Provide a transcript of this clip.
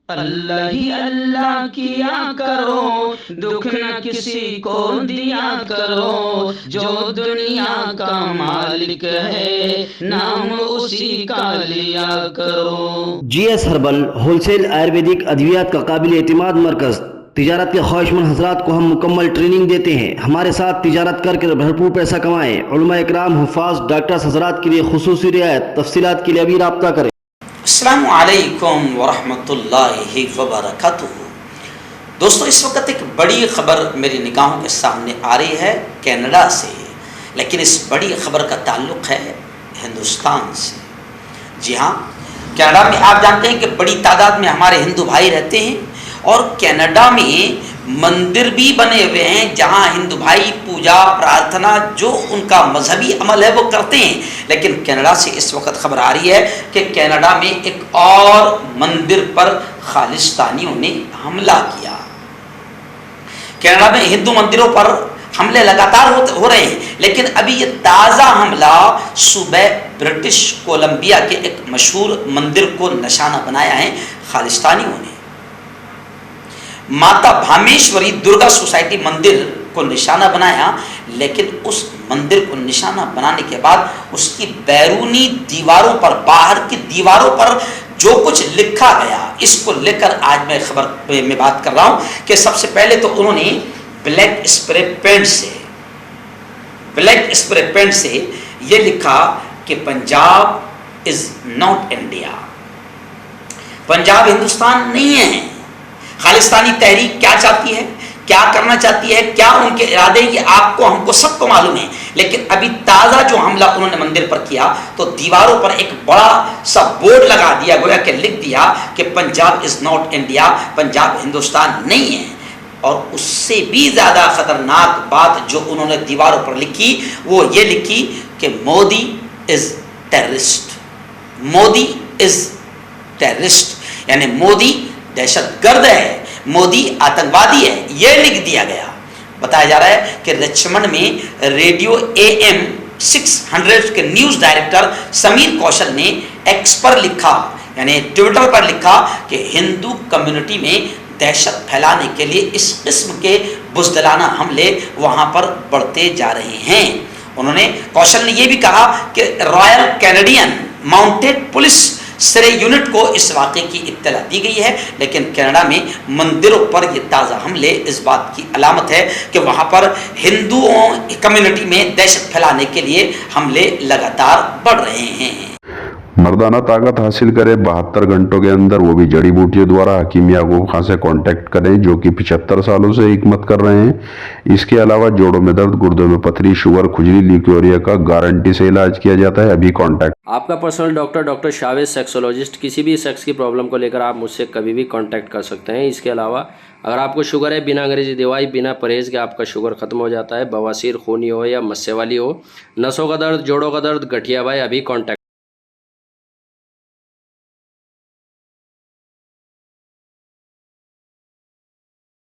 اللہ ہی اللہ کیا کرو، دکھ نہ کسی کو دیا کرو، جو دنیا کا مالک ہے نام اسی کا لیا کرو۔ G S herbal wholesale ayurvedic ادویات کا قابل اعتماد مرکز۔ تجارت کے خواہشمند حضرات کو ہم مکمل ٹریننگ دیتے ہیں۔ ہمارے ساتھ تجارت کر کے بھرپور پیسہ کمائیں۔ علماء اکرام، حفاظ، ڈاکٹرز حضرات کے لیے خصوصی رعایت۔ تفصیلات کے لیے ابھی رابطہ کریں۔ السلام علیکم ورحمۃ اللہ وبرکاتہ۔ دوستو، اس وقت ایک بڑی خبر میری نگاہوں کے سامنے آ رہی ہے کینیڈا سے، لیکن اس بڑی خبر کا تعلق ہے ہندوستان سے۔ جی ہاں، کینیڈا میں آپ جانتے ہیں کہ بڑی تعداد میں ہمارے ہندو بھائی رہتے ہیں، اور کینیڈا میں مندر بھی بنے ہوئے ہیں جہاں ہندو بھائی پوجا پرارتھنا جو ان کا مذہبی عمل ہے وہ کرتے ہیں۔ لیکن کینیڈا سے اس وقت خبر آ رہی ہے کہ کینیڈا میں ایک اور مندر پر خالصتانیوں نے حملہ کیا۔ کینیڈا میں ہندو مندروں پر حملے لگاتار ہو رہے ہیں، لیکن ابھی یہ تازہ حملہ صوبہ برٹش کولمبیا کے ایک مشہور مندر کو نشانہ بنایا ہے خالصتانیوں نے۔ ماتا بھامیشوری درگا سوسائٹی مندر کو نشانہ بنایا، لیکن اس مندر کو نشانہ بنانے کے بعد اس کی بیرونی دیواروں پر، باہر کی دیواروں پر جو کچھ لکھا گیا، اس کو لے کر آج میں خبر میں بات کر رہا ہوں کہ سب سے پہلے تو انہوں نے بلیک اسپرے پینٹ سے یہ لکھا کہ Punjab is not India, Punjab Hindustan نہیں ہے۔ خالصتانی تحریک کیا چاہتی ہے، کیا کرنا چاہتی ہے، کیا ان کے ارادے، یہ آپ کو، ہم کو، سب کو معلوم ہے۔ لیکن ابھی تازہ جو حملہ انہوں نے مندر پر کیا تو دیواروں پر ایک بڑا سا بورڈ لگا دیا، گویا کہ لکھ دیا کہ Punjab is not India, Punjab Hindustan نہیں ہے۔ اور اس سے بھی زیادہ خطرناک بات جو انہوں نے دیواروں پر لکھی وہ یہ لکھی کہ مودی از ٹیررسٹ، مودی از ٹیررسٹ، یعنی مودی دہشت گرد ہے، مودی آتنکوادی ہے، یہ لکھ دیا گیا۔ بتایا جا رہا ہے کہ رچمنڈ میں ریڈیو AM 600 کے نیوز ڈائریکٹر سمیر کوشل نے ایکس پر لکھا، یعنی ٹویٹر پر لکھا کہ ہندو کمیونٹی میں دہشت پھیلانے کے لیے اس قسم کے بزدلانہ حملے وہاں پر بڑھتے جا رہے ہیں۔ انہوں نے، کوشل نے یہ بھی کہا کہ رائل کینیڈین ماؤنٹیڈ پولیس سرے یونٹ کو اس واقعے کی اطلاع دی گئی ہے، لیکن کینیڈا میں مندروں پر یہ تازہ حملے اس بات کی علامت ہے کہ وہاں پر ہندوؤں کمیونٹی میں دہشت پھیلانے کے لیے حملے لگاتار بڑھ رہے ہیں۔ مردانہ طاقت حاصل کرے 72 گھنٹوں کے اندر، وہ بھی جڑی بوٹیوں دوارا، حکیم یعقوب خان سے کانٹیکٹ کریں جو کہ 75 سالوں سے حکمت کر رہے ہیں۔ اس کے علاوہ جوڑوں میں درد، گردوں میں پتھری، شوگر، کھجلی، لیکوریا کا گارنٹی سے علاج کیا جاتا ہے۔ ابھی کانٹیکٹ۔ آپ کا پرسنل ڈاکٹر شاویز سیکسولوجسٹ، کسی بھی سیکس کی پرابلم کو لے کر آپ مجھ سے کبھی بھی کانٹیکٹ کر سکتے ہیں۔ اس کے علاوہ اگر آپ کو شوگر ہے، بنا انگریزی دوائی، بنا پرہیز کے آپ کا شوگر ختم ہو جاتا ہے، بواسیر، خونی ہو یا مسے والی ہو، نسوں کا درد، جوڑوں کا درد، گٹھیا بھائی، ابھی کانٹیکٹ